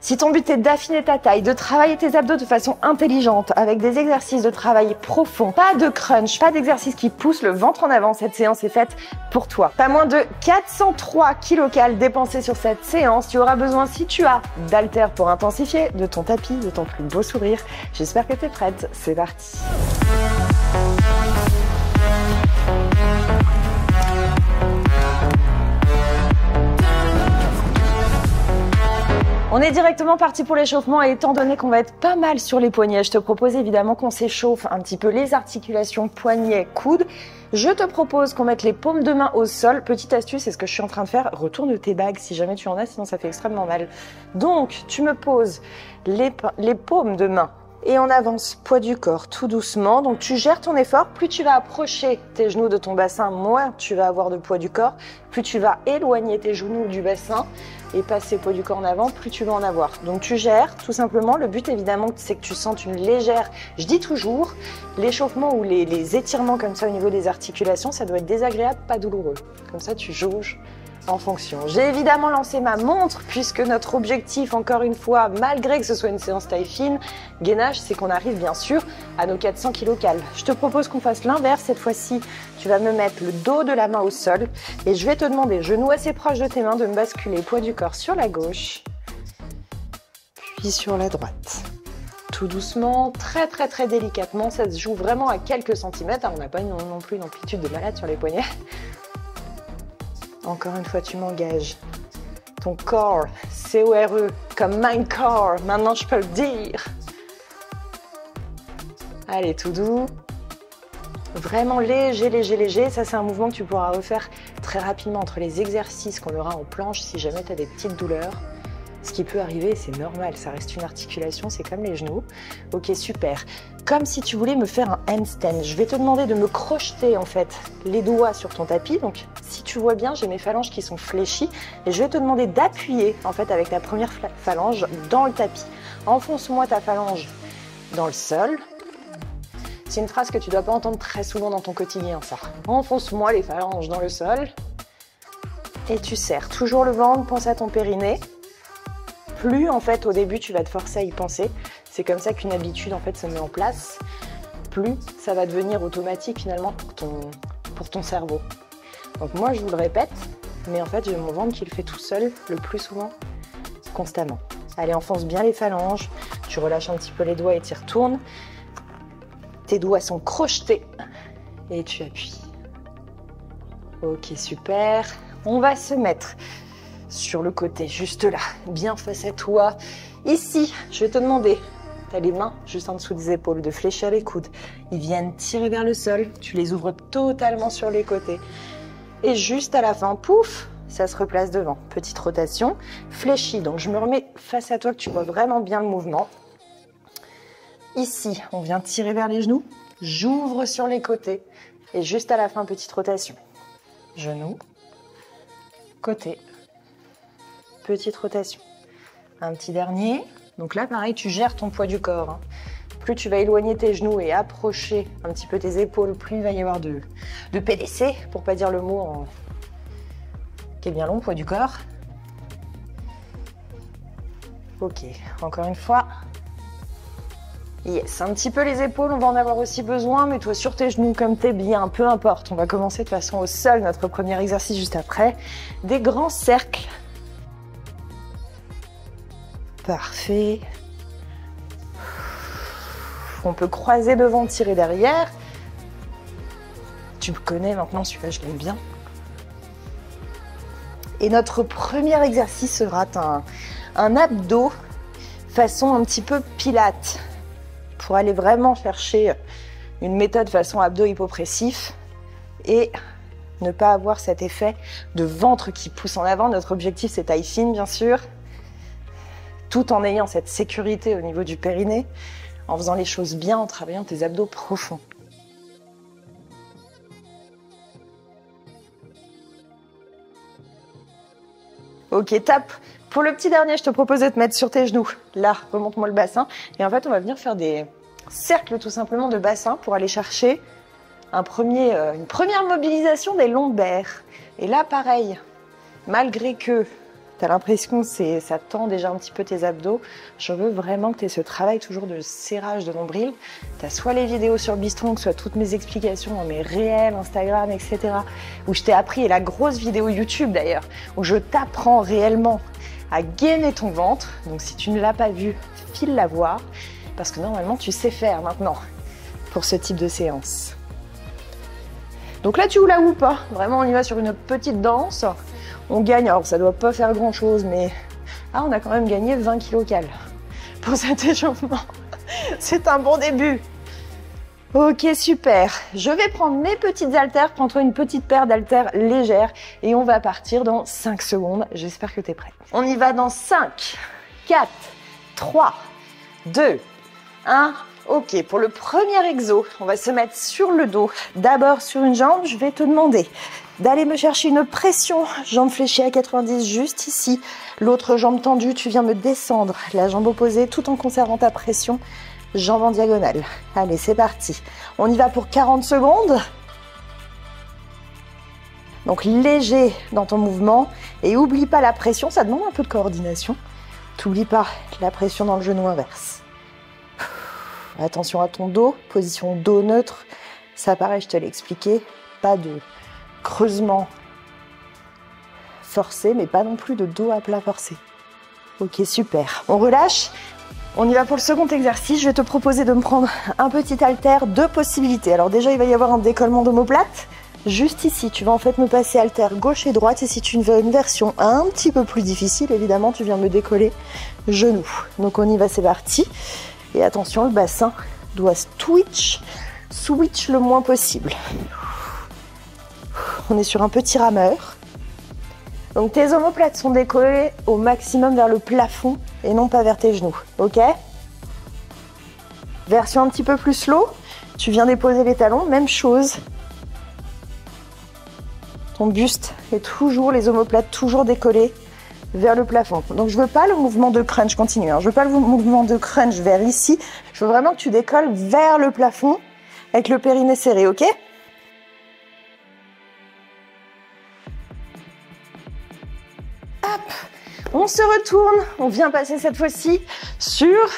Si ton but est d'affiner ta taille, de travailler tes abdos de façon intelligente, avec des exercices de travail profond, pas de crunch, pas d'exercice qui pousse le ventre en avant, cette séance est faite pour toi. Pas moins de 403 kcal dépensés sur cette séance. Tu auras besoin, si tu as, d'haltères pour intensifier, de ton tapis, de ton plus beau sourire. J'espère que tu es prête. C'est parti. On est directement parti pour l'échauffement et étant donné qu'on va être pas mal sur les poignets, je te propose évidemment qu'on s'échauffe un petit peu les articulations poignets, coudes. Je te propose qu'on mette les paumes de main au sol. Petite astuce, c'est ce que je suis en train de faire. Retourne tes bagues si jamais tu en as, sinon ça fait extrêmement mal. Donc, tu me poses les paumes de main et on avance poids du corps tout doucement. Donc, tu gères ton effort. Plus tu vas approcher tes genoux de ton bassin, moins tu vas avoir de poids du corps. Plus tu vas éloigner tes genoux du bassin et passer poids du corps en avant, plus tu vas en avoir. Donc tu gères tout simplement. Le but évidemment c'est que tu sentes une légère, je dis toujours, l'échauffement ou les étirements comme ça au niveau des articulations, ça doit être désagréable, pas douloureux. Comme ça tu jauges en fonction. J'ai évidemment lancé ma montre puisque notre objectif, encore une fois, malgré que ce soit une séance taille fine, gainage, c'est qu'on arrive bien sûr à nos 400 kcal. Je te propose qu'on fasse l'inverse cette fois-ci. Tu vas me mettre le dos de la main au sol et je vais te demander, genoux assez proches de tes mains, de me basculer poids du corps sur la gauche, puis sur la droite. Tout doucement, très très très délicatement, ça se joue vraiment à quelques centimètres. On n'a pas non plus une amplitude de malade sur les poignets. Encore une fois, tu m'engages. Ton corps, C-O-R-E, comme mein corps, maintenant je peux le dire. Allez, tout doux. Vraiment léger, léger, léger. Ça, c'est un mouvement que tu pourras refaire très rapidement entre les exercices qu'on aura en planche si jamais tu as des petites douleurs. Ce qui peut arriver, c'est normal, ça reste une articulation, c'est comme les genoux. Ok, super. Comme si tu voulais me faire un handstand, je vais te demander de me crocheter en fait les doigts sur ton tapis. Donc, si tu vois bien, j'ai mes phalanges qui sont fléchies et je vais te demander d'appuyer en fait avec la première phalange dans le tapis. Enfonce-moi ta phalange dans le sol. C'est une phrase que tu ne dois pas entendre très souvent dans ton quotidien, ça. Enfonce-moi les phalanges dans le sol et tu serres toujours le ventre, pense à ton périnée. Plus en fait au début tu vas te forcer à y penser, c'est comme ça qu'une habitude en fait se met en place, plus ça va devenir automatique finalement pour ton cerveau. Donc moi je vous le répète, mais en fait j'ai mon ventre qui le fait tout seul le plus souvent, constamment. Allez, enfonce bien les phalanges, tu relâches un petit peu les doigts et tu y retournes. Tes doigts sont crochetés et tu appuies. Ok, super. On va se mettre sur le côté, juste là, bien face à toi. Ici, je vais te demander, tu as les mains juste en dessous des épaules, de fléchir les coudes. Ils viennent tirer vers le sol, tu les ouvres totalement sur les côtés. Et juste à la fin, pouf, ça se replace devant. Petite rotation, fléchie. Donc je me remets face à toi que tu vois vraiment bien le mouvement. Ici, on vient tirer vers les genoux, j'ouvre sur les côtés. Et juste à la fin, petite rotation. Genou, côté. Petite rotation. Un petit dernier. Donc là, pareil, tu gères ton poids du corps. Hein. Plus tu vas éloigner tes genoux et approcher un petit peu tes épaules, plus il va y avoir de PDC, pour pas dire le mot qui est bien long, poids du corps. Ok, encore une fois. Yes, un petit peu les épaules, on va en avoir aussi besoin, mais toi sur tes genoux comme t'es bien, peu importe. On va commencer de façon au sol, notre premier exercice juste après. Des grands cercles. Parfait. On peut croiser devant, tirer derrière. Tu me connais maintenant, celui-là je l'aime bien. Et notre premier exercice sera un abdos façon un petit peu pilate. Pour aller vraiment chercher une méthode façon abdos hypopressif et ne pas avoir cet effet de ventre qui pousse en avant. Notre objectif c'est taille fine bien sûr. Tout en ayant cette sécurité au niveau du périnée, en faisant les choses bien, en travaillant tes abdos profonds. Ok, top. Pour le petit dernier, je te propose de te mettre sur tes genoux. Là, remonte-moi le bassin. Et en fait, on va venir faire des cercles tout simplement de bassin pour aller chercher une première mobilisation des lombaires. Et là, pareil, malgré que Tu as l'impression que ça tend déjà un petit peu tes abdos. Je veux vraiment que tu aies ce travail toujours de serrage de nombril. Tu as soit les vidéos sur Bistron, soit toutes mes explications dans mes réels, Instagram, etc. Où je t'ai appris, et la grosse vidéo YouTube d'ailleurs, où je t'apprends réellement à gainer ton ventre. Donc si tu ne l'as pas vu, file la voir. Parce que normalement, tu sais faire maintenant pour ce type de séance. Donc là, tu hula ou pas. Vraiment, on y va sur une petite danse. On gagne, alors ça doit pas faire grand chose, mais on a quand même gagné 20 kcal pour cet échauffement. C'est un bon début. Ok, super. Je vais prendre mes petites haltères, prends-toi une petite paire d'haltères légères et on va partir dans 5 secondes. J'espère que tu es prêt. On y va dans 5, 4, 3, 2, 1. Ok, pour le premier exo, on va se mettre sur le dos. D'abord sur une jambe, je vais te demander d'aller me chercher une pression, jambe fléchie à 90 juste ici. L'autre jambe tendue, tu viens me descendre la jambe opposée tout en conservant ta pression, jambe en diagonale. Allez, c'est parti. On y va pour 40 secondes. Donc léger dans ton mouvement et oublie pas la pression, ça demande un peu de coordination. T'oublies pas la pression dans le genou inverse. Attention à ton dos, position dos neutre. Ça pareil, je te l'ai expliqué, pas de creusement forcé, mais pas non plus de dos à plat forcé. Ok, super. On relâche. On y va pour le second exercice. Je vais te proposer de me prendre un petit haltère, 2 possibilités. Alors déjà, il va y avoir un décollement d'omoplate. Juste ici, tu vas en fait me passer haltère gauche et droite. Et si tu veux une version un petit peu plus difficile, évidemment, tu viens me décoller genou. Donc on y va, c'est parti. Et attention, le bassin doit switch le moins possible. On est sur un petit rameur. Donc tes omoplates sont décollées au maximum vers le plafond et non pas vers tes genoux. Ok? Version un petit peu plus slow. Tu viens déposer les talons, même chose. Ton buste est toujours, les omoplates toujours décollées vers le plafond. Donc je veux pas le mouvement de crunch, continue. Je veux pas le mouvement de crunch vers ici. Je veux vraiment que tu décolles vers le plafond avec le périnée serré, ok? Hop, on se retourne. On vient passer cette fois-ci sur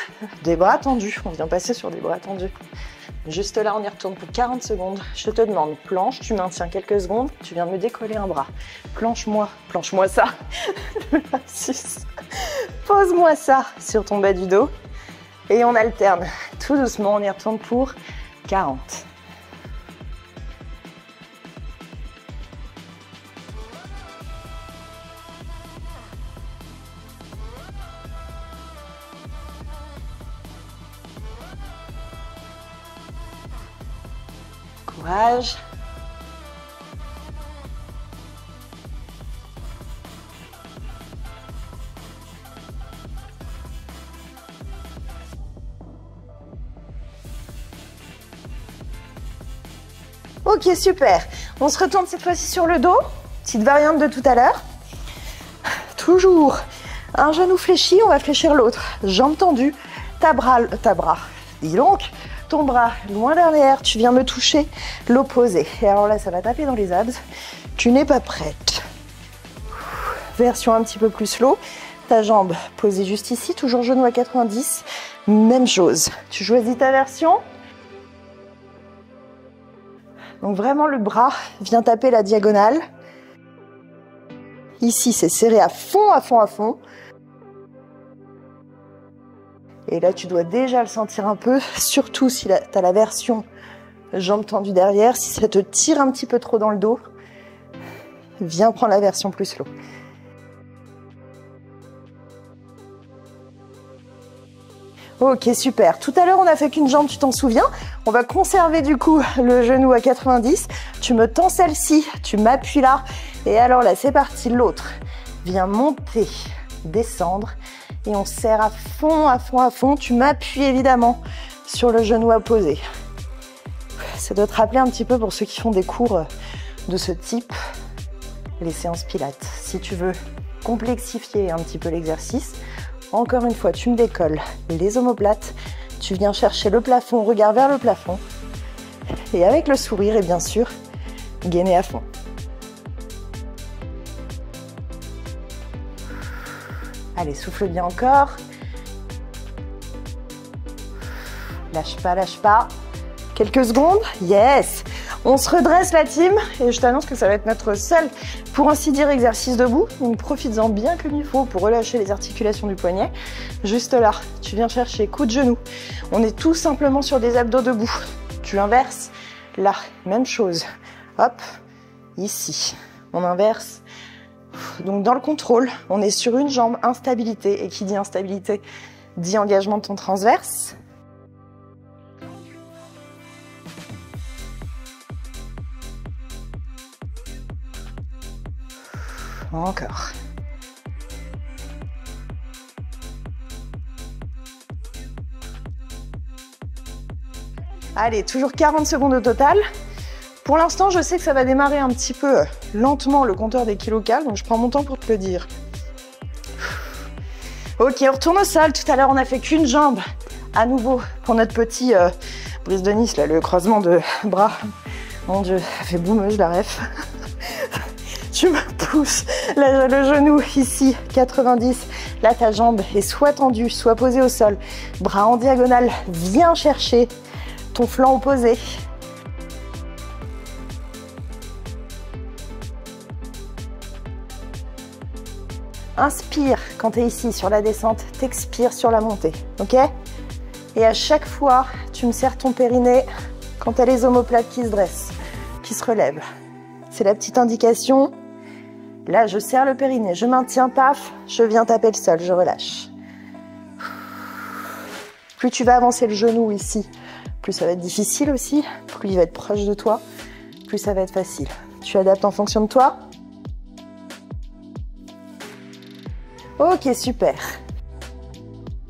des bras tendus. On vient passer sur des bras tendus. Juste là, on y retourne pour 40 secondes. Je te demande, planche, tu maintiens quelques secondes, tu viens me décoller un bras. Planche-moi ça. Pose-moi ça sur ton bas du dos. Et on alterne. Tout doucement, on y retourne pour 40. Courage. Ok, super. On se retourne cette fois-ci sur le dos. Petite variante de tout à l'heure. Toujours un genou fléchi, on va fléchir l'autre. Jambe tendue, ta bras. Dis donc, ton bras loin derrière, tu viens me toucher l'opposé. Et alors là, ça va taper dans les abs. Tu n'es pas prête. Version un petit peu plus slow. Ta jambe posée juste ici, toujours genou à 90. Même chose. Tu choisis ta version. Donc vraiment, le bras vient taper la diagonale. Ici, c'est serré à fond, à fond, à fond. Et là, tu dois déjà le sentir un peu, surtout si tu as la version jambe tendue derrière. Si ça te tire un petit peu trop dans le dos, viens prendre la version plus slow. Ok, super. Tout à l'heure, on a fait qu'une jambe, tu t'en souviens? On va conserver du coup le genou à 90. Tu me tends celle-ci, tu m'appuies là. Et alors là, c'est parti. L'autre vient monter, descendre. Et on serre à fond, à fond, à fond. Tu m'appuies évidemment sur le genou opposé. Ça doit te rappeler un petit peu pour ceux qui font des cours de ce type, les séances pilates. Si tu veux complexifier un petit peu l'exercice, encore une fois, tu me décolles les omoplates, tu viens chercher le plafond, regard vers le plafond. Et avec le sourire, et bien sûr, gainer à fond. Allez, souffle bien encore. Lâche pas, lâche pas. Quelques secondes. Yes. On se redresse la team et je t'annonce que ça va être notre seul, pour ainsi dire, exercice debout. Donc profites-en bien comme il faut pour relâcher les articulations du poignet. Juste là, tu viens chercher coup de genou. On est tout simplement sur des abdos debout. Tu inverses. Là, même chose. Hop, ici. On inverse. Donc dans le contrôle, on est sur une jambe, instabilité. Et qui dit instabilité, dit engagement de ton transverse. Encore. Allez, toujours 40 secondes au total. Pour l'instant, je sais que ça va démarrer un petit peu lentement le compteur des kilocals, donc je prends mon temps pour te le dire. Ok, on retourne au sol. Tout à l'heure, on n'a fait qu'une jambe. À nouveau, pour notre petit brise de Nice, là, le croisement de bras. Mon Dieu, ça fait boumeuse la ref. Tu me pousses le genou ici, 90. Là, ta jambe est soit tendue, soit posée au sol. Bras en diagonale, viens chercher ton flanc opposé. Inspire quand tu es ici sur la descente, t'expires sur la montée, ok? Et à chaque fois, tu me serres ton périnée quand tu as les omoplates qui se dressent, qui se relèvent. C'est la petite indication. Là, je serre le périnée, je maintiens, paf, je viens taper le sol, je relâche. Plus tu vas avancer le genou ici, plus ça va être difficile aussi, plus il va être proche de toi, plus ça va être facile. Tu adaptes en fonction de toi. Ok, super.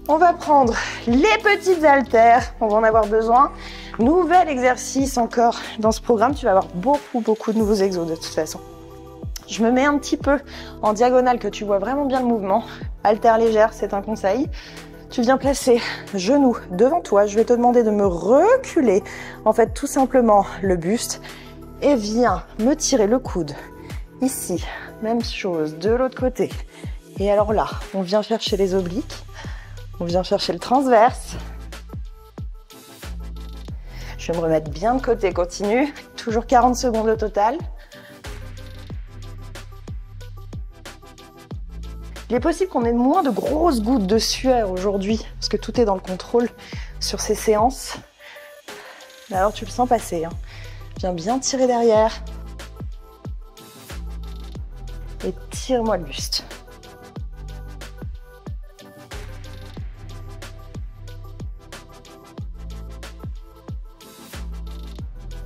On va prendre les petites haltères, on va en avoir besoin. Nouvel exercice encore dans ce programme, tu vas avoir beaucoup de nouveaux exos de toute façon. Je me mets un petit peu en diagonale, que tu vois vraiment bien le mouvement. Haltère légère, c'est un conseil. Tu viens placer genou devant toi. Je vais te demander de me reculer, en fait, tout simplement le buste. Et viens me tirer le coude. Ici, même chose, de l'autre côté. Et alors là, on vient chercher les obliques. On vient chercher le transverse. Je vais me remettre bien de côté, continue. Toujours 40 secondes au total. Il est possible qu'on ait moins de grosses gouttes de sueur aujourd'hui, parce que tout est dans le contrôle sur ces séances. Mais alors tu le sens passer, hein. Viens bien tirer derrière. Et tire-moi le buste.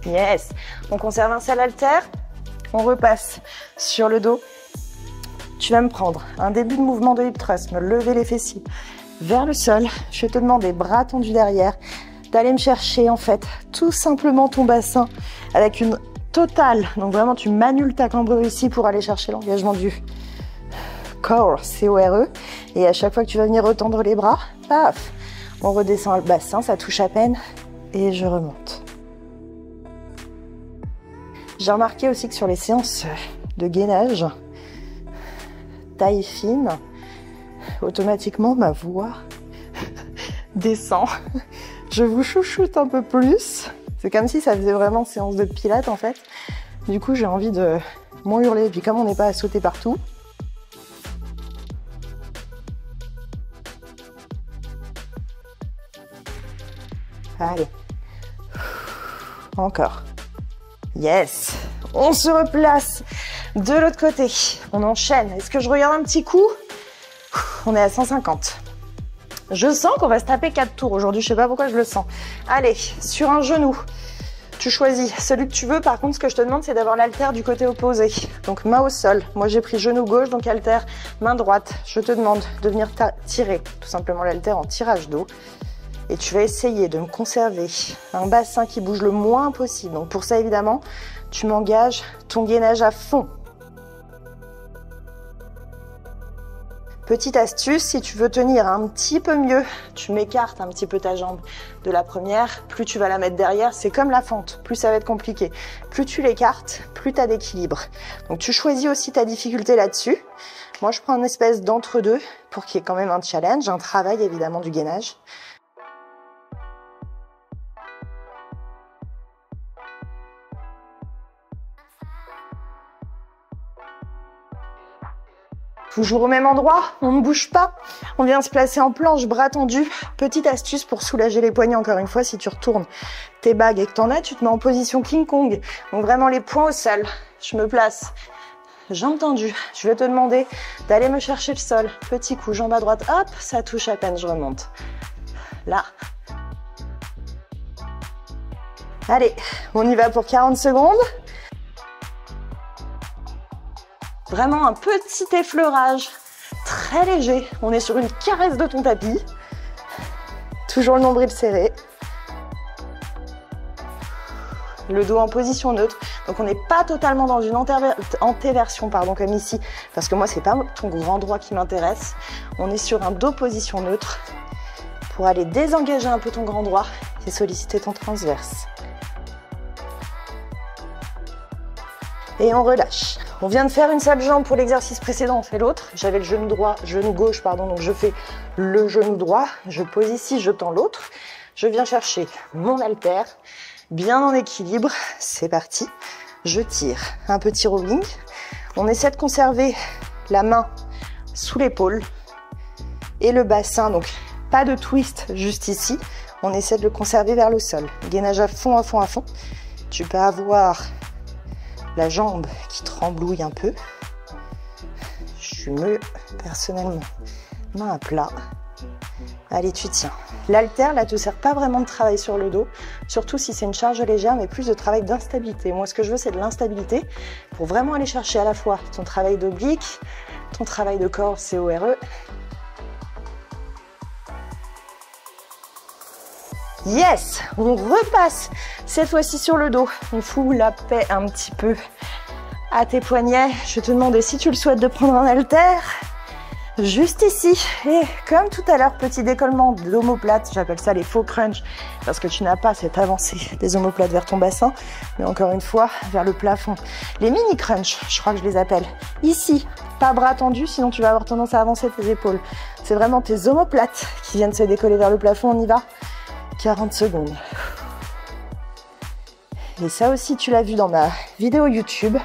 Yes. On conserve un seul haltère. On repasse sur le dos. Tu vas me prendre un début de mouvement de hip thrust, me lever les fessiers vers le sol. Je vais te demander, bras tendus derrière, d'aller me chercher en fait tout simplement ton bassin avec une totale. Donc vraiment, tu manules ta cambrure ici pour aller chercher l'engagement du core, C-O-R-E. Et à chaque fois que tu vas venir retendre les bras, paf, on redescend le bassin, ça touche à peine et je remonte. J'ai remarqué aussi que sur les séances de gainage, taille fine, automatiquement ma voix descend. Je vous chouchoute un peu plus. C'est comme si ça faisait vraiment séance de pilates en fait. Du coup j'ai envie de m'en hurler. Et puis comme on n'est pas à sauter partout, allez, encore. Yes, on se replace de l'autre côté. On enchaîne. Est-ce que je regarde un petit coup? On est à 150. Je sens qu'on va se taper 4 tours aujourd'hui. Je sais pas pourquoi je le sens. Allez, sur un genou, tu choisis celui que tu veux. Par contre, ce que je te demande, c'est d'avoir l'haltère du côté opposé. Donc, main au sol. Moi, j'ai pris genou gauche, donc haltère, main droite. Je te demande de venir tirer tout simplement l'haltère en tirage d'eau. Et tu vas essayer de me conserver un bassin qui bouge le moins possible. Donc pour ça, évidemment, tu m'engages ton gainage à fond. Petite astuce, si tu veux tenir un petit peu mieux, tu m'écartes un petit peu ta jambe de la première. Plus tu vas la mettre derrière, c'est comme la fente. Plus ça va être compliqué. Plus tu l'écartes, plus tu as d'équilibre. Donc tu choisis aussi ta difficulté là-dessus. Moi, je prends une espèce d'entre-deux pour qu'il y ait quand même un challenge, un travail évidemment du gainage. Toujours au même endroit, on ne bouge pas. On vient se placer en planche, bras tendus. Petite astuce pour soulager les poignets, encore une fois, si tu retournes tes bagues et que t'en as, tu te mets en position King Kong. Donc vraiment les poings au sol. Je me place, jambes tendues. Je vais te demander d'aller me chercher le sol. Petit coup, jambe à droite, hop, ça touche à peine, je remonte. Là. Allez, on y va pour 40 secondes. Vraiment un petit effleurage, très léger. On est sur une caresse de ton tapis. Toujours le nombril serré. Le dos en position neutre. Donc on n'est pas totalement dans une antéversion, comme ici. Parce que moi, c'est pas ton grand droit qui m'intéresse. On est sur un dos position neutre pour aller désengager un peu ton grand droit et solliciter ton transverse. Et on relâche. On vient de faire une seule jambe pour l'exercice précédent, on fait l'autre. J'avais le genou droit, genou gauche, donc je fais le genou droit. Je pose ici, je tends l'autre. Je viens chercher mon haltère, bien en équilibre. C'est parti. Je tire. Un petit rowing. On essaie de conserver la main sous l'épaule et le bassin. Donc, pas de twist juste ici. On essaie de le conserver vers le sol. Gainage à fond, à fond, à fond. Tu peux avoir la jambe qui tremblouille un peu. Je suis mieux personnellement. Main à plat. Allez, tu tiens. L'haltère, là, te sert pas vraiment de travail sur le dos, surtout si c'est une charge légère, mais plus de travail d'instabilité. Moi, ce que je veux, c'est de l'instabilité pour vraiment aller chercher à la fois ton travail d'oblique, ton travail de corps, CORE. Yes, on repasse cette fois-ci sur le dos. On fout la paix un petit peu à tes poignets. Je vais te demander si tu le souhaites de prendre un haltère juste ici. Et comme tout à l'heure, petit décollement d'omoplate. J'appelle ça les faux crunch parce que tu n'as pas cette avancée des omoplates vers ton bassin, mais encore une fois vers le plafond. Les mini crunch, je crois que je les appelle. Ici, pas bras tendus, sinon tu vas avoir tendance à avancer tes épaules. C'est vraiment tes omoplates qui viennent se décoller vers le plafond. On y va. 40 secondes. Et ça aussi, tu l'as vu dans ma vidéo YouTube.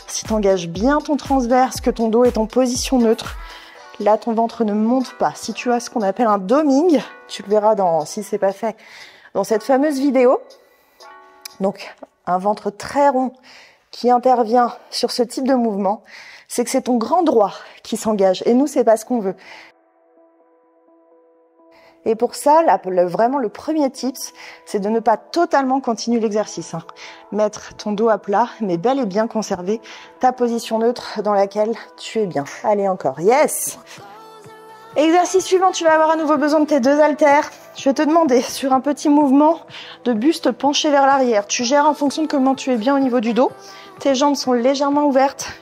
Si tu engages bien ton transverse, que ton dos est en position neutre, là, ton ventre ne monte pas. Si tu as ce qu'on appelle un doming, tu le verras si c'est pas fait, dans cette fameuse vidéo. Donc, un ventre très rond qui intervient sur ce type de mouvement, c'est que c'est ton grand droit qui s'engage. Et nous, c'est pas ce qu'on veut. Et pour ça, vraiment le premier tips, c'est de ne pas totalement continuer l'exercice. Mettre ton dos à plat, mais bel et bien conserver ta position neutre dans laquelle tu es bien. Allez, encore. Yes! Exercice suivant, tu vas avoir à nouveau besoin de tes deux haltères. Je vais te demander, sur un petit mouvement de buste penché vers l'arrière, tu gères en fonction de comment tu es bien au niveau du dos. Tes jambes sont légèrement ouvertes.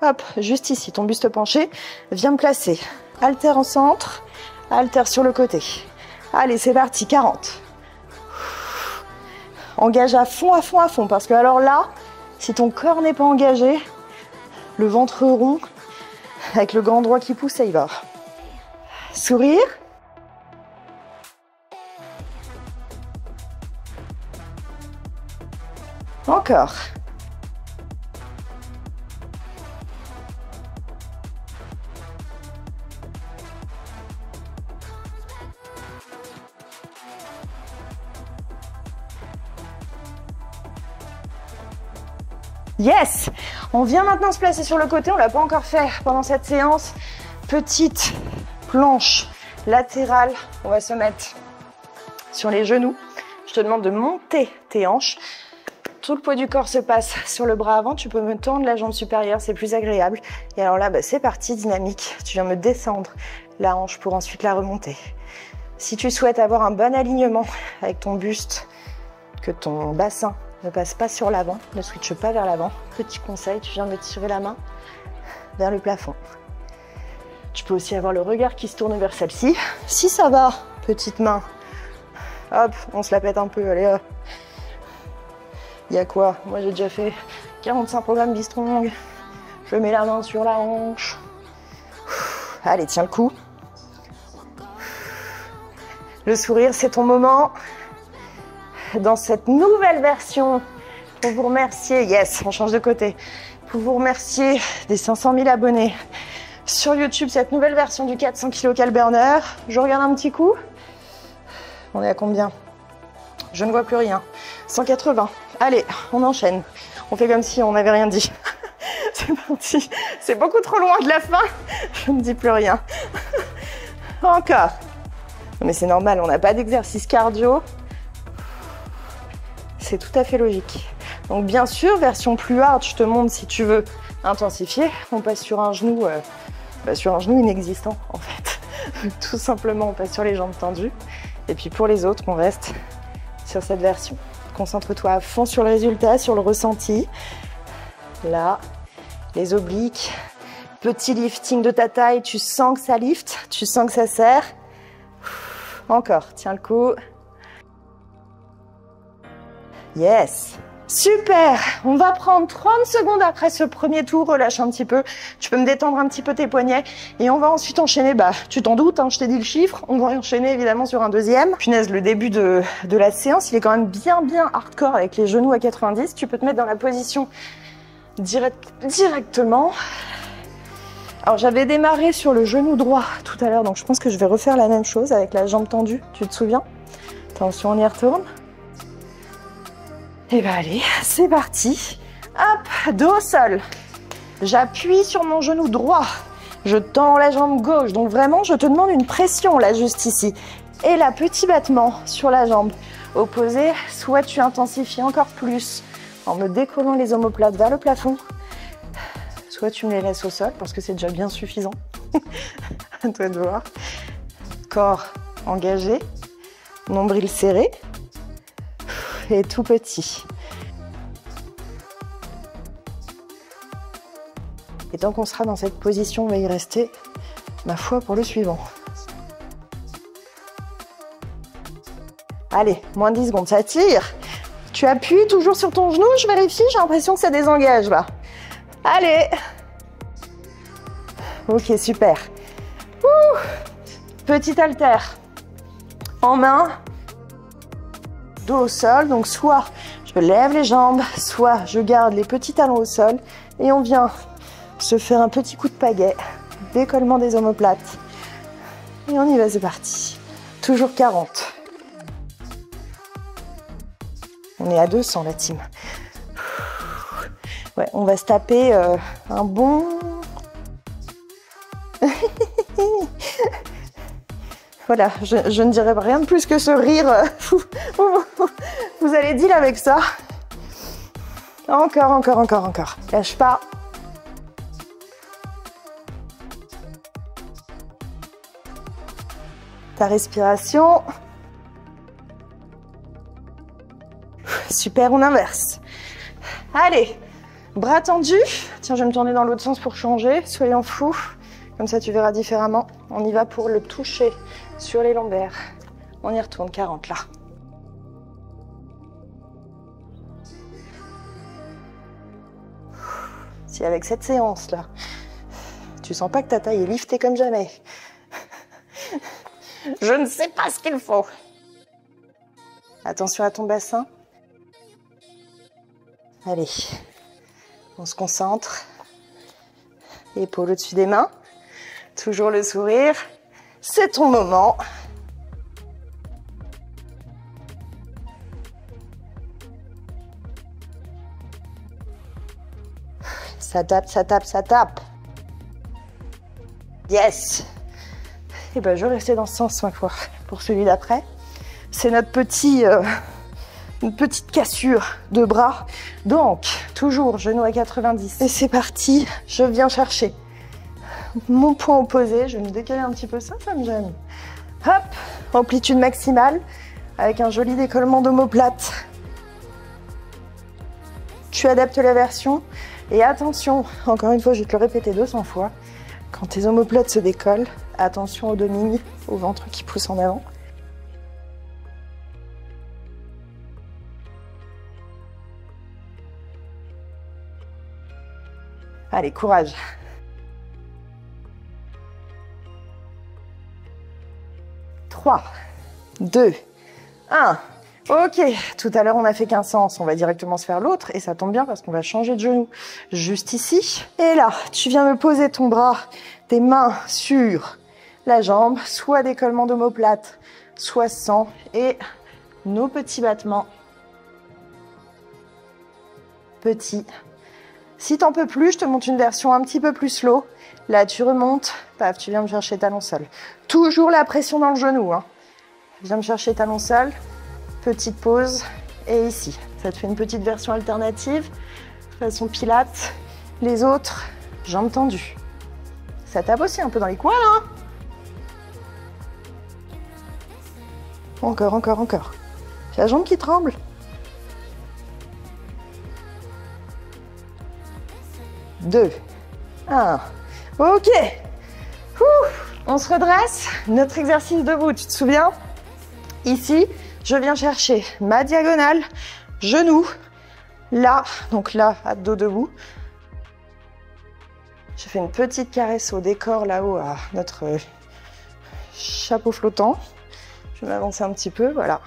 Hop, juste ici, ton buste penché. Viens me placer. Haltère en centre. Haltère sur le côté. Allez, c'est parti, 40. Engage à fond, à fond, à fond. Parce que alors là, si ton corps n'est pas engagé, le ventre rond, avec le grand droit qui pousse, ça y va. Sourire. Encore. Yes! On vient maintenant se placer sur le côté, on ne l'a pas encore fait pendant cette séance. Petite planche latérale, on va se mettre sur les genoux. Je te demande de monter tes hanches. Tout le poids du corps se passe sur le bras avant, tu peux me tendre la jambe supérieure, c'est plus agréable. Et alors là, c'est parti, dynamique. Tu viens me descendre la hanche pour ensuite la remonter. Si tu souhaites avoir un bon alignement avec ton buste, que ton bassin ne passe pas sur l'avant, ne switche pas vers l'avant. Petit conseil, tu viens de tirer la main vers le plafond. Tu peux aussi avoir le regard qui se tourne vers celle-ci. Si ça va, petite main, hop, on se la pète un peu, allez hop. Il y a quoi? Moi j'ai déjà fait 45 programmes Bistrong. Je mets la main sur la hanche. Allez, tiens le coup. Le sourire, c'est ton moment. Dans cette nouvelle version, pour vous remercier, yes, on change de côté, pour vous remercier des 500 000 abonnés sur YouTube, cette nouvelle version du 400 kcal burner. Je regarde un petit coup. On est à combien? Je ne vois plus rien. 180. Allez, on enchaîne. On fait comme si on n'avait rien dit. C'est parti. C'est beaucoup trop loin de la fin. Je ne dis plus rien. Encore. Mais c'est normal, on n'a pas d'exercice cardio. C'est tout à fait logique. Donc bien sûr, version plus hard, je te montre si tu veux intensifier. On passe sur un genou, sur un genou inexistant en fait. Tout simplement, on passe sur les jambes tendues. Et puis pour les autres, on reste sur cette version. Concentre-toi à fond sur le résultat, sur le ressenti. Là, les obliques, petit lifting de ta taille, tu sens que ça lift, tu sens que ça serre. Encore, tiens le coup. Yes! Super! On va prendre 30 secondes après ce premier tour, relâche un petit peu. Tu peux me détendre un petit peu tes poignets et on va ensuite enchaîner. Tu t'en doutes, hein, je t'ai dit le chiffre. On va enchaîner évidemment sur un deuxième. Punaise, le début de la séance, il est quand même bien hardcore avec les genoux à 90. Tu peux te mettre dans la position directement. Alors j'avais démarré sur le genou droit tout à l'heure, donc je pense que je vais refaire la même chose avec la jambe tendue. Tu te souviens? Attention, on y retourne. Et allez, c'est parti. Hop, dos au sol. J'appuie sur mon genou droit. Je tends la jambe gauche. Donc vraiment, je te demande une pression là, juste ici. Et là, petit battement sur la jambe opposée. Soit tu intensifies encore plus en me décollant les omoplates vers le plafond. Soit tu me les laisses au sol parce que c'est déjà bien suffisant. À toi de voir. Corps engagé. Nombril serré. Et tout petit. Et tant qu'on sera dans cette position, on va y rester, ma foi, pour le suivant. Allez, moins de 10 secondes, ça tire. Tu appuies toujours sur ton genou, je vérifie, j'ai l'impression que ça désengage là. Allez. Ok, super. Ouh. Petit haltère en main. Dos au sol, donc soit je lève les jambes, soit je garde les petits talons au sol et on vient se faire un petit coup de pagaie, décollement des omoplates. Et on y va, c'est parti. Toujours 40. On est à 200 la team. Ouais, on va se taper un bon... Voilà, je ne dirais rien de plus que ce rire. Vous allez deal avec ça. Encore. Lâche pas. Ta respiration. Super, on inverse. Allez, bras tendus. Tiens, je vais me tourner dans l'autre sens pour changer. Soyons fous. Comme ça, tu verras différemment. On y va pour le toucher sur les lombaires. On y retourne, 40 là. Si avec cette séance-là, tu sens pas que ta taille est liftée comme jamais, je ne sais pas ce qu'il faut. Attention à ton bassin. Allez, on se concentre. Épaule au-dessus des mains. Toujours le sourire. C'est ton moment. Ça tape. Yes. Et ben, je vais rester dans ce sens, ma foi, pour celui d'après. C'est notre une petite cassure de bras. Donc, toujours genou à 90. Et c'est parti. Je viens chercher mon point opposé. Je vais me décaler un petit peu, ça me gêne. Hop, amplitude maximale avec un joli décollement d'omoplate. Tu adaptes la version. Et attention, encore une fois, je vais te le répéter 200 fois. Quand tes omoplates se décollent, attention au domini, au ventre qui pousse en avant. Allez, courage. Trois, 2, 1. Ok, tout à l'heure on a fait qu'un sens, on va directement se faire l'autre et ça tombe bien parce qu'on va changer de genou juste ici. Et là, tu viens me poser ton bras, tes mains sur la jambe, soit décollement d'omoplate, soit sans, et nos petits battements. Petits. Si t'en peux plus, je te montre une version un petit peu plus slow. Là, tu remontes, paf, tu viens me chercher talon sol. Toujours la pression dans le genou, hein. Viens me chercher talon sol. Petite pause, et ici, ça te fait une petite version alternative, façon pilates. Les autres, jambes tendues. Ça tape aussi un peu dans les coins, là. Encore, encore, encore. J'ai la jambe qui tremble. 2, 1. Ok. On se redresse. Notre exercice debout, tu te souviens? Ici, je viens chercher ma diagonale, genou, là, donc là, abdos debout. Je fais une petite caresse au décor là-haut à notre chapeau flottant. Je vais m'avancer un petit peu, voilà.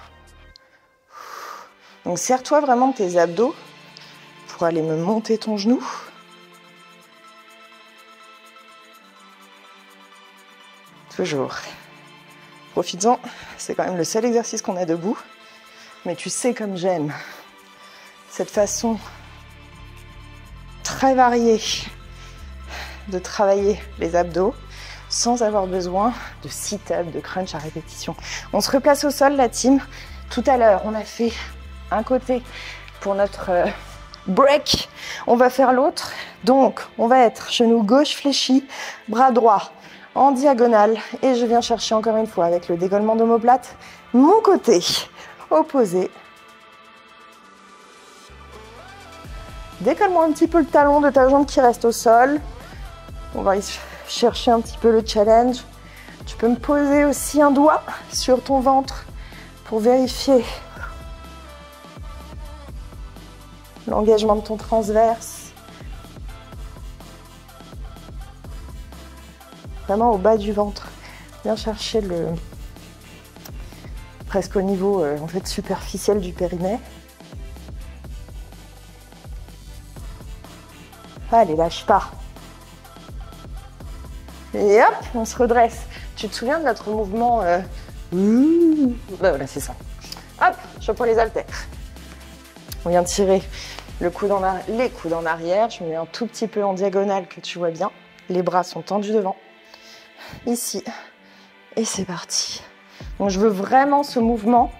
Donc serre-toi vraiment de tes abdos pour aller me monter ton genou. Toujours. Profites-en, c'est quand même le seul exercice qu'on a debout. Mais tu sais comme j'aime cette façon très variée de travailler les abdos sans avoir besoin de sit-up, de crunch à répétition. On se replace au sol, la team. Tout à l'heure, on a fait un côté pour notre break. On va faire l'autre. Donc, on va être genou gauche fléchi, bras droit en diagonale. Et je viens chercher encore une fois avec le décollement d'omoplate mon côté opposé. Décolle-moi un petit peu le talon de ta jambe qui reste au sol. On va chercher un petit peu le challenge. Tu peux me poser aussi un doigt sur ton ventre pour vérifier l'engagement de ton transverse. Vraiment au bas du ventre. Viens chercher le presque au niveau en fait superficiel du périnée. Allez, lâche pas. Et hop, on se redresse. Tu te souviens de notre mouvement voilà, c'est ça. Hop, je prends les haltères. On vient tirer les coudes en arrière. Je mets un tout petit peu en diagonale que tu vois bien. Les bras sont tendus devant. Ici. Et c'est parti. Donc je veux vraiment ce mouvement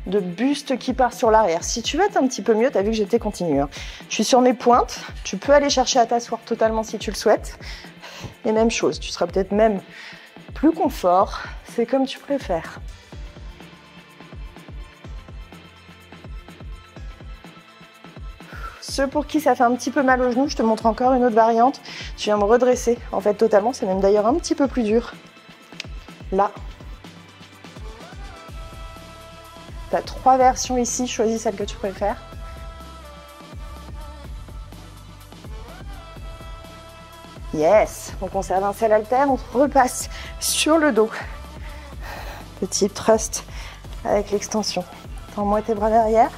de buste qui part sur l'arrière. Si tu veux être un petit peu mieux, tu as vu que j'étais continue. Hein. Je suis sur mes pointes. Tu peux aller chercher à t'asseoir totalement si tu le souhaites. Et même chose, tu seras peut-être même plus confort. C'est comme tu préfères. Ceux pour qui ça fait un petit peu mal au genou, je te montre encore une autre variante. Je viens me redresser, en fait totalement. C'est même d'ailleurs un petit peu plus dur. Là. Tu as 3 versions ici, choisis celle que tu préfères. Yes, on conserve un seul haltère, on repasse sur le dos. Petit thrust avec l'extension. Tends-moi tes bras derrière.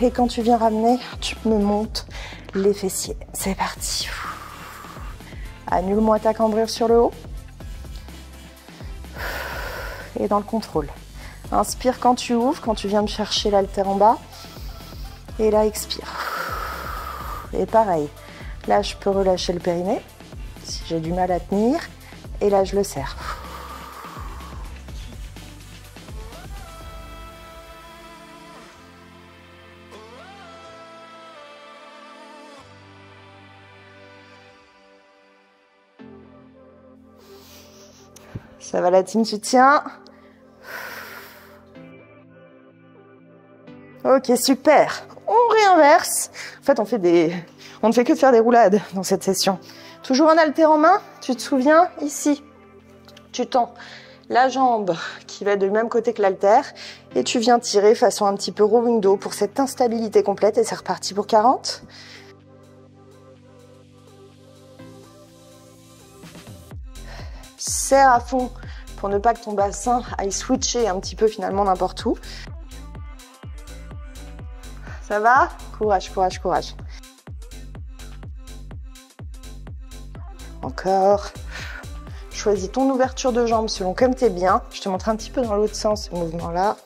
Et quand tu viens ramener, tu me montes les fessiers. C'est parti. Annule-moi ta cambrure sur le haut. Et dans le contrôle. Inspire quand tu ouvres, quand tu viens me chercher l'haltère en bas. Et là, expire. Et pareil. Là, je peux relâcher le périnée si j'ai du mal à tenir. Et là, je le serre. Ça va la team, tu tiens. Ok, super. On réinverse. En fait, on ne fait que de faire des roulades dans cette session. Toujours un haltère en main. Tu te souviens, ici, tu tends la jambe qui va du même côté que l'haltère et tu viens tirer façon un petit peu rowing do pour cette instabilité complète et c'est reparti pour 40. Serre à fond pour ne pas que ton bassin aille switcher un petit peu finalement n'importe où. Ça va? Courage, courage, courage. Encore. Choisis ton ouverture de jambe selon comme tu es bien. Je te montre un petit peu dans l'autre sens ce mouvement-là.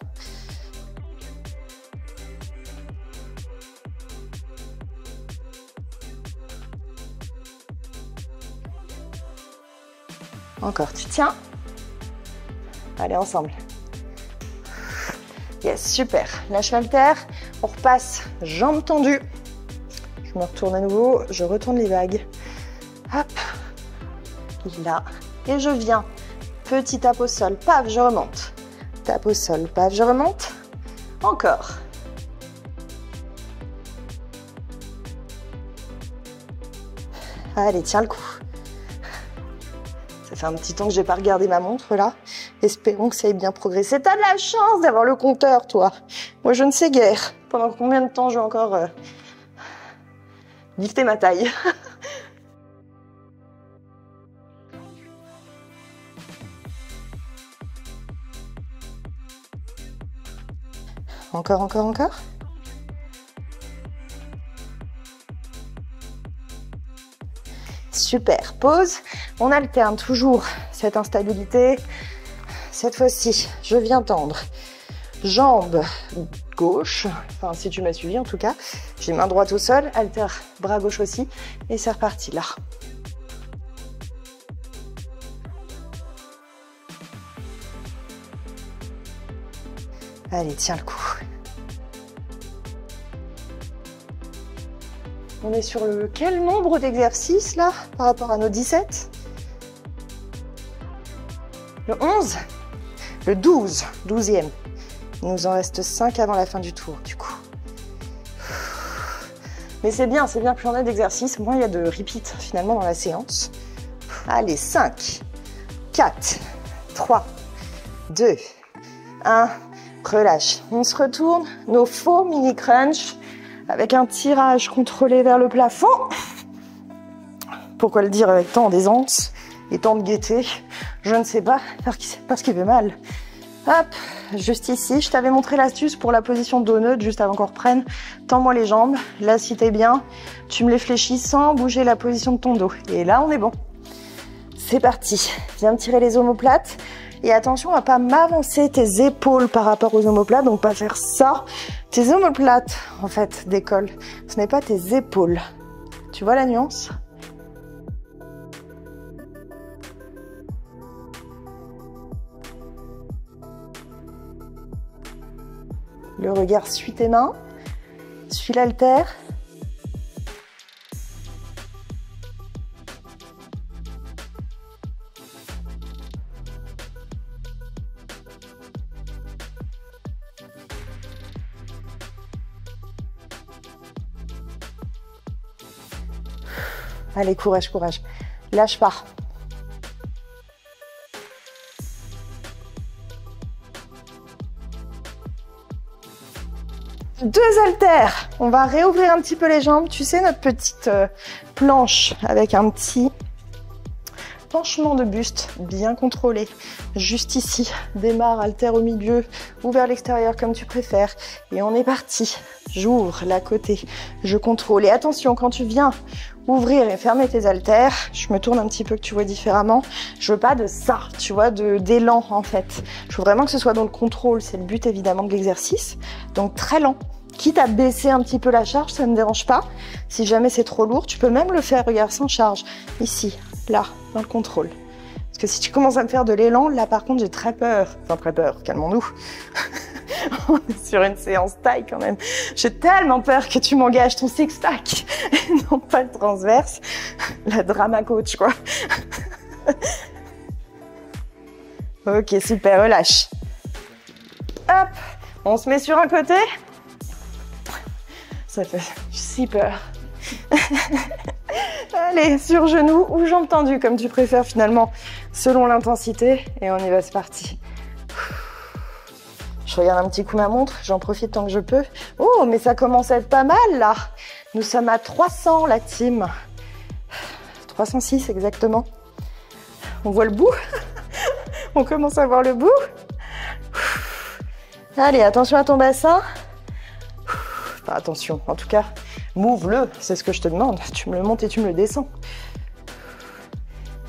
Encore, tu tiens. Allez, ensemble. Yes, super. Lâche l'haltère. On repasse, jambes tendues. Je me retourne à nouveau. Je retourne les vagues. Hop. Là. Et je viens. Petit tape au sol. Paf, je remonte. Tape au sol. Paf, je remonte. Encore. Allez, tiens le coup. Ça fait un petit temps que je n'ai pas regardé ma montre là. Espérons que ça ait bien progressé. T'as de la chance d'avoir le compteur, toi. Moi, je ne sais guère. Pendant combien de temps je vais encore lifter ma taille? Encore, encore, encore. Super, pause. On alterne toujours cette instabilité. Cette fois-ci, je viens tendre. Jambe gauche, enfin si tu m'as suivi en tout cas. J'ai main droite au sol, haltère bras gauche aussi. Et c'est reparti là. Allez, tiens le coup. On est sur quel nombre d'exercices là par rapport à nos 17? Le 11? Le 12, 12e. Il nous en reste 5 avant la fin du tour du coup. Mais c'est bien, plus on a d'exercices, moins il y a de repeats finalement dans la séance. Allez, 5, 4, 3, 2, 1. Relâche. On se retourne, nos faux mini crunch avec un tirage contrôlé vers le plafond. Pourquoi le dire avec tant d'aisance et tant de gaieté? Je ne sais pas, parce qu'il fait mal. Hop, juste ici. Je t'avais montré l'astuce pour la position dos neutre juste avant qu'on reprenne. Tends-moi les jambes. Là, si t'es bien, tu me les fléchis sans bouger la position de ton dos. Et là, on est bon. C'est parti. Viens me tirer les omoplates. Et attention à pas m'avancer tes épaules par rapport aux omoplates, donc pas faire ça. Tes omoplates, en fait, décollent. Ce n'est pas tes épaules. Tu vois la nuance? Le regard suit tes mains, suit l'haltère. Allez, courage, courage. Lâche pas. Deux haltères. On va réouvrir un petit peu les jambes. Tu sais, notre petite planche avec un petit penchement de buste bien contrôlé. Juste ici. Démarre, haltère au milieu ou vers l'extérieur comme tu préfères. Et on est parti. J'ouvre la côté. Je contrôle. Et attention, quand tu viens ouvrir et fermer tes haltères, je me tourne un petit peu que tu vois différemment. Je veux pas de ça, tu vois, d'élan en fait. Je veux vraiment que ce soit dans le contrôle. C'est le but évidemment de l'exercice. Donc très lent. Quitte à baisser un petit peu la charge, ça ne me dérange pas. Si jamais c'est trop lourd, tu peux même le faire, regarde, sans charge. Ici, là, dans le contrôle. Parce que si tu commences à me faire de l'élan, là par contre j'ai très peur. Enfin très peur, calmons-nous. On est sur une séance taille quand même. J'ai tellement peur que tu m'engages ton six-pack et non pas le transverse. La drama coach quoi. Ok, super, relâche. Hop, on se met sur un côté. Ça fait si peur. Allez, sur genoux ou jambes tendues, comme tu préfères finalement, selon l'intensité. Et on y va, c'est parti. Je regarde un petit coup ma montre, j'en profite tant que je peux. Oh, mais ça commence à être pas mal là. Nous sommes à 300 la team. 306 exactement. On voit le bout. On commence à voir le bout. Allez, attention à ton bassin. Enfin, attention, en tout cas, move-le, c'est ce que je te demande. Tu me le montes et tu me le descends.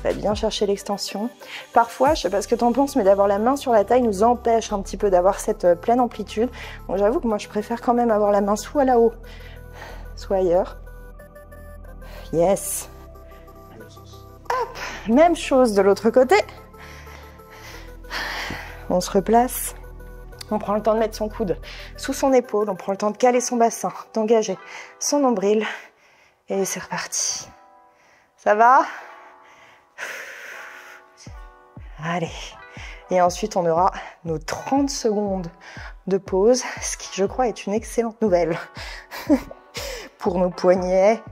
Va bien chercher l'extension. Parfois, je sais pas ce que tu en penses, mais d'avoir la main sur la taille nous empêche un petit peu d'avoir cette pleine amplitude. Donc j'avoue que moi, je préfère quand même avoir la main soit là-haut, soit ailleurs. Yes. Hop, même chose de l'autre côté. On se replace. On prend le temps de mettre son coude sous son épaule. On prend le temps de caler son bassin, d'engager son nombril. Et c'est reparti. Ça va ? Allez. Et ensuite, on aura nos 30 secondes de pause, ce qui, je crois, est une excellente nouvelle pour nos poignets.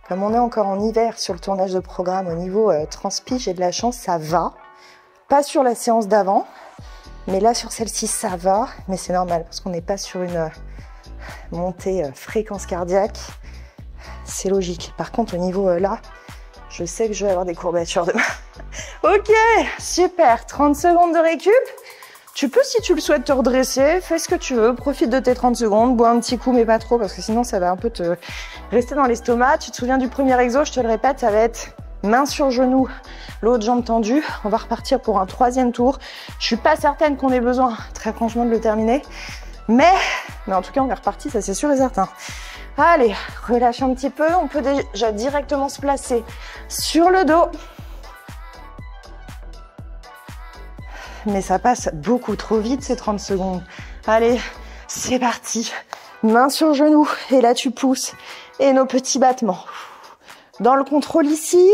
Comme on est encore en hiver sur le tournage de programme au niveau transpi, j'ai de la chance, ça va. Pas sur la séance d'avant, mais là sur celle-ci, ça va. Mais c'est normal parce qu'on n'est pas sur une montée fréquence cardiaque. C'est logique. Par contre, au niveau là, je sais que je vais avoir des courbatures demain. Ok, super. 30 secondes de récup. Tu peux, si tu le souhaites, te redresser, fais ce que tu veux, profite de tes 30 secondes, bois un petit coup, mais pas trop, parce que sinon ça va un peu te rester dans l'estomac. Tu te souviens du premier exo, je te le répète, ça va être main sur genou, l'autre jambe tendue. On va repartir pour un 3e tour. Je suis pas certaine qu'on ait besoin, très franchement, de le terminer, mais en tout cas, on est reparti, ça c'est sûr et certain. Allez, relâche un petit peu, on peut déjà directement se placer sur le dos. Mais ça passe beaucoup trop vite ces 30 secondes. Allez, c'est parti. Main sur genou. Et là, tu pousses. Et nos petits battements. Dans le contrôle ici.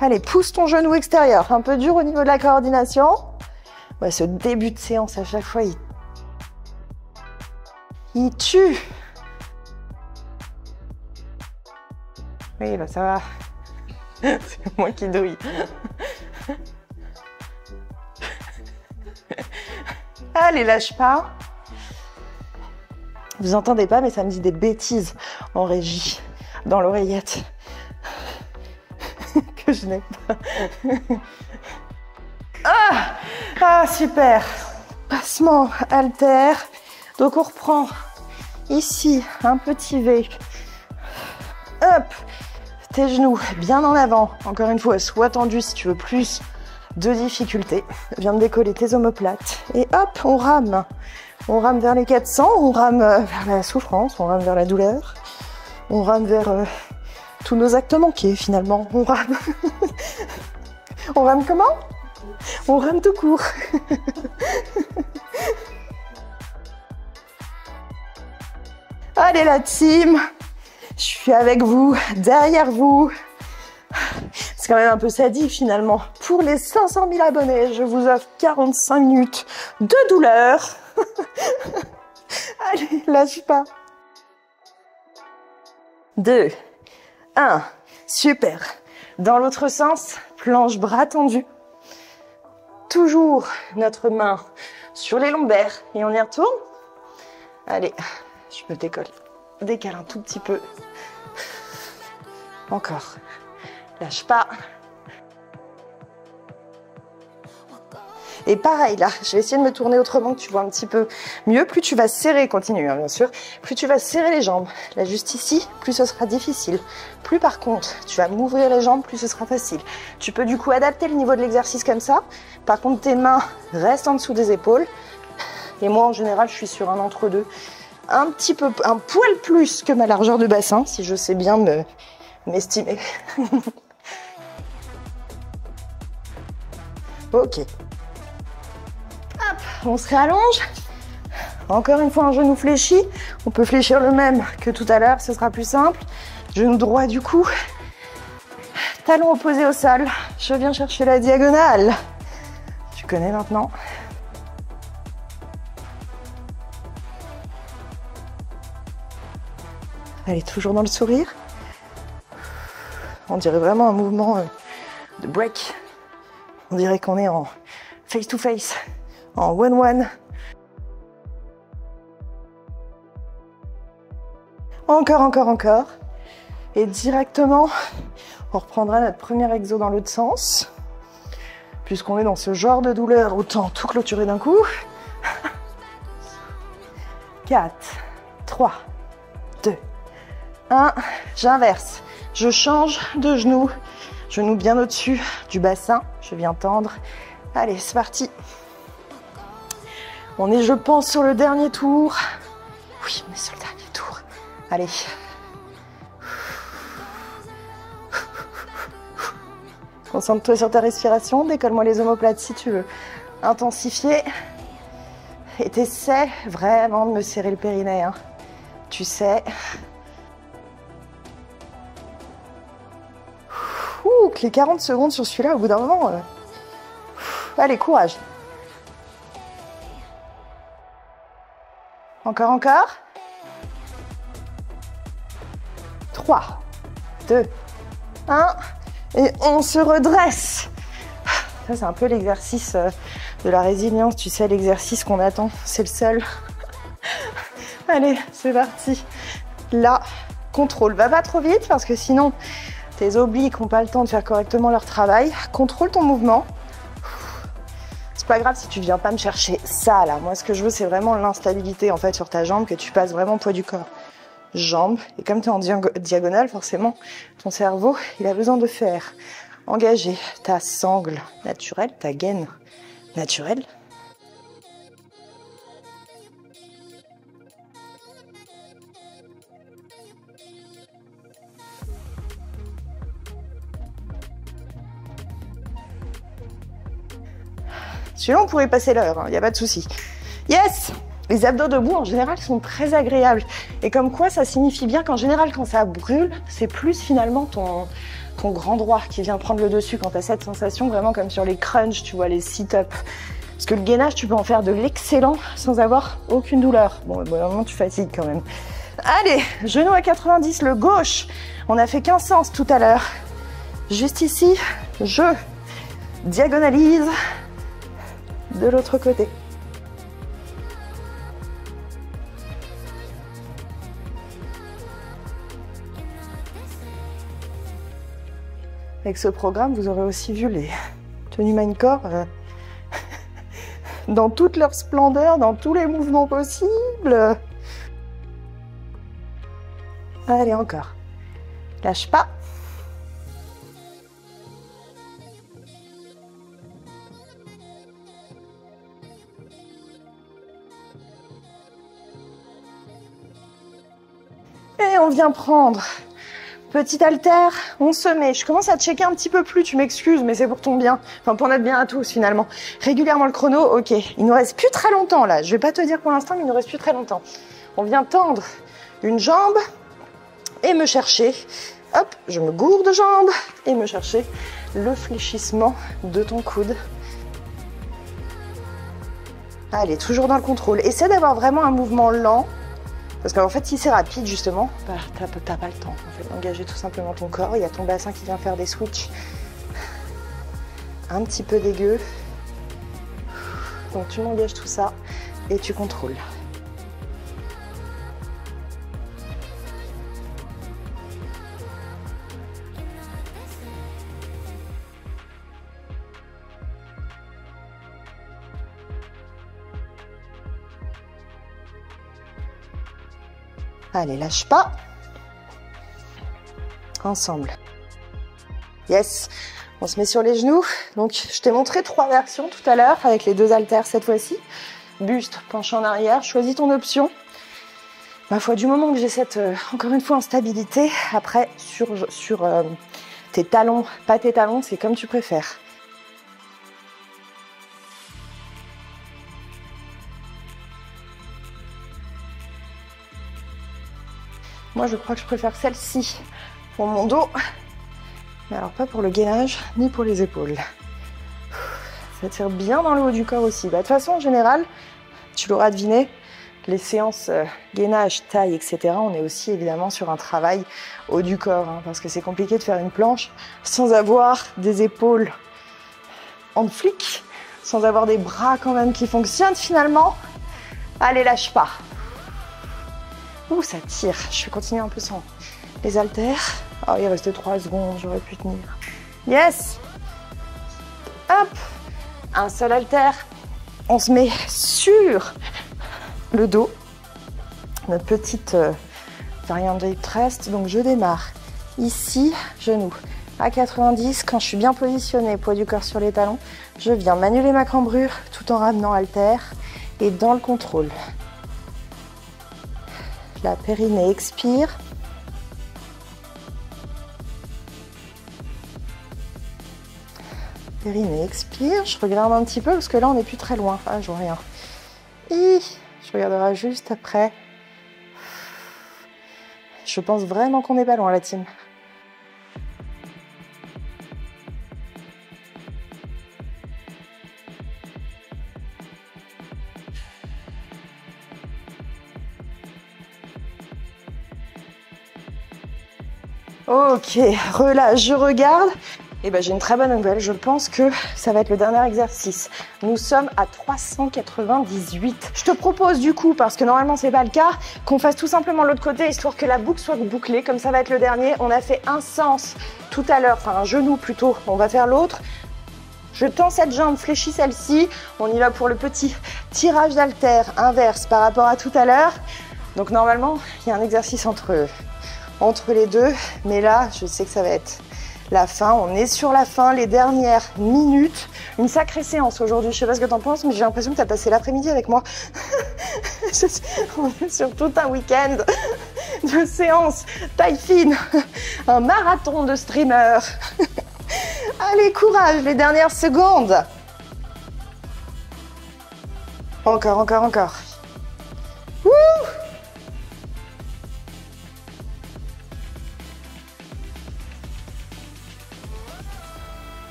Allez, pousse ton genou extérieur. Un peu dur au niveau de la coordination. Ouais, ce début de séance, à chaque fois, il tue. Oui, bah ça va. C'est moi qui douille. Allez, lâche pas. Vous entendez pas, mais ça me dit des bêtises en régie, dans l'oreillette, que je n'ai pas. Ah, super. Passement haltère. Donc on reprend ici un petit V. Hop. Tes genoux bien en avant. Encore une fois, sois tendu si tu veux plus de difficulté. Viens de décoller tes omoplates. Et hop, on rame. On rame vers les 400, on rame vers la souffrance, on rame vers la douleur. On rame vers tous nos actes manqués finalement. On rame. On rame comment? On rame tout court. Allez la team, je suis avec vous, derrière vous. C'est quand même un peu sadique finalement. Pour les 500 000 abonnés, je vous offre 45 minutes de douleur. Allez, lâche pas. 2, 1, super. Dans l'autre sens, planche bras tendus. Toujours notre main sur les lombaires et on y retourne. Allez, je me décale un tout petit peu. Encore. Lâche pas. Et pareil là, je vais essayer de me tourner autrement que tu vois un petit peu mieux. Plus tu vas serrer, continue hein, bien sûr, plus tu vas serrer les jambes. Là juste ici, plus ce sera difficile. Plus par contre, tu vas m'ouvrir les jambes, plus ce sera facile. Tu peux du coup adapter le niveau de l'exercice comme ça. Par contre, tes mains restent en dessous des épaules. Et moi en général, je suis sur un entre-deux. Un petit peu, un poil plus que ma largeur de bassin, si je sais bien m'estimer. Ok. Hop, on se réallonge. Encore une fois, un genou fléchi. On peut fléchir le même que tout à l'heure, ce sera plus simple. Genou droit du coup. Talon opposé au sol. Je viens chercher la diagonale. Tu connais maintenant. Allez, toujours dans le sourire. On dirait vraiment un mouvement de break. On dirait qu'on est en face-to-face, en one-one. Encore, encore, encore. Et directement, on reprendra notre premier exo dans l'autre sens. Puisqu'on est dans ce genre de douleur, autant tout clôturer d'un coup. 4, 3, 2, 1. J'inverse. Je change de genou. Genou bien au-dessus du bassin. Je viens tendre. Allez, c'est parti. On est, je pense, sur le dernier tour. Oui, on est sur le dernier tour. Allez. Concentre-toi sur ta respiration. Décolle-moi les omoplates si tu veux intensifier. Et t'essaies vraiment de me serrer le périnée. Hein. Tu sais. Ouh, que les 40 secondes sur celui-là, au bout d'un moment. Allez, courage. Encore, encore. 3, 2, 1. Et on se redresse. Ça, c'est un peu l'exercice de la résilience. Tu sais, l'exercice qu'on attend. C'est le seul. Allez, c'est parti. Là, contrôle. Va pas trop vite parce que sinon, tes obliques n'ont pas le temps de faire correctement leur travail. Contrôle ton mouvement. C'est pas grave si tu viens pas me chercher ça, là. Moi, ce que je veux, c'est vraiment l'instabilité, en fait, sur ta jambe, que tu passes vraiment poids du corps. Jambes, et comme tu es en diagonale, forcément, ton cerveau, il a besoin de faire engager ta sangle naturelle, ta gaine naturelle. Celui-là, on pourrait passer l'heure, il n'y a pas de souci. Yes! Les abdos debout, en général, sont très agréables. Et comme quoi, ça signifie bien qu'en général, quand ça brûle, c'est plus finalement ton grand droit qui vient prendre le dessus quand tu as cette sensation, vraiment comme sur les crunchs, tu vois, les sit-ups. Parce que le gainage, tu peux en faire de l'excellent sans avoir aucune douleur. Bon, à un moment, tu fatigues quand même. Allez, genou à 90, le gauche. On a fait 15 sens tout à l'heure. Juste ici, je diagonalise de l'autre côté. Avec ce programme, vous aurez aussi vu les tenues Mindcore dans toute leur splendeur, dans tous les mouvements possibles. Allez, encore. Lâche pas. Et on vient prendre petit haltère, on se met. Je commence à checker un petit peu plus, tu m'excuses, mais c'est pour ton bien. Enfin, pour notre bien à tous, finalement. Régulièrement le chrono, ok. Il nous reste plus très longtemps, là. Je vais pas te dire pour l'instant, mais il nous reste plus très longtemps. On vient tendre une jambe et me chercher. Hop, je me gourde de jambe et me chercher le fléchissement de ton coude. Allez, toujours dans le contrôle. Essaie d'avoir vraiment un mouvement lent. Parce qu'en fait, si c'est rapide, justement, bah, t'as pas le temps en fait, d'engager tout simplement ton corps. Il y a ton bassin qui vient faire des switches un petit peu dégueu. Donc tu m'engages tout ça et tu contrôles. Allez, lâche pas. Ensemble. Yes. On se met sur les genoux. Donc, je t'ai montré 3 versions tout à l'heure avec les 2 haltères cette fois-ci. Buste, penché en arrière. Choisis ton option. Ma foi, du moment que j'ai cette, encore une fois, instabilité, après, sur tes talons, pas tes talons, c'est comme tu préfères. Moi, je crois que je préfère celle-ci pour mon dos. Mais alors, pas pour le gainage, ni pour les épaules. Ça tire bien dans le haut du corps aussi. Bah, de toute façon, en général, tu l'auras deviné, les séances gainage, taille, etc., on est aussi évidemment sur un travail haut du corps. Hein, parce que c'est compliqué de faire une planche sans avoir des épaules en flic, sans avoir des bras quand même qui fonctionnent finalement. Allez, lâche pas. Ouh, ça tire. Je vais continuer un peu sans les haltères. Oh, il restait 3 secondes, j'aurais pu tenir. Yes! Hop! Un seul haltère. On se met sur le dos. Notre petite variante de hip thrust. Donc, je démarre ici, genou à 90. Quand je suis bien positionnée, poids du corps sur les talons, je viens manuler ma cambrure tout en ramenant haltère et dans le contrôle. La périnée expire. Périnée expire. Je regarde un petit peu parce que là, on n'est plus très loin. Ah, je vois rien. Et je regarderai juste après. Je pense vraiment qu'on n'est pas loin, la team. Ok, relâche, je regarde. Eh ben, j'ai une très bonne nouvelle, je pense que ça va être le dernier exercice. Nous sommes à 398. Je te propose du coup, parce que normalement c'est pas le cas, qu'on fasse tout simplement l'autre côté, histoire que la boucle soit bouclée, comme ça va être le dernier. On a fait un sens tout à l'heure, enfin un genou plutôt, on va faire l'autre. Je tends cette jambe, fléchis celle-ci. On y va pour le petit tirage d'haltère inverse par rapport à tout à l'heure. Donc normalement, il y a un exercice entre les deux, mais là, je sais que ça va être la fin. On est sur la fin, les dernières minutes. Une sacrée séance aujourd'hui. Je sais pas ce que t'en penses, mais j'ai l'impression que t'as passé l'après-midi avec moi. On est sur tout un week-end de séances taille fine. Un marathon de streamers. Allez, courage, les dernières secondes. Encore, encore, encore. Wouh!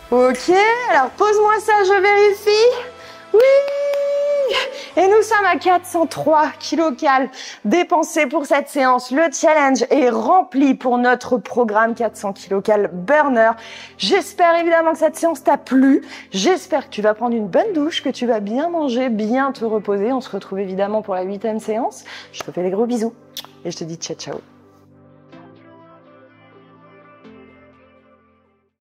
Ok, alors pose-moi ça, je vérifie. Oui! Et nous sommes à 403 kilocalories dépensés pour cette séance. Le challenge est rempli pour notre programme 400 kilocalories burner. J'espère évidemment que cette séance t'a plu. J'espère que tu vas prendre une bonne douche, que tu vas bien manger, bien te reposer. On se retrouve évidemment pour la 8e séance. Je te fais des gros bisous et je te dis ciao ciao.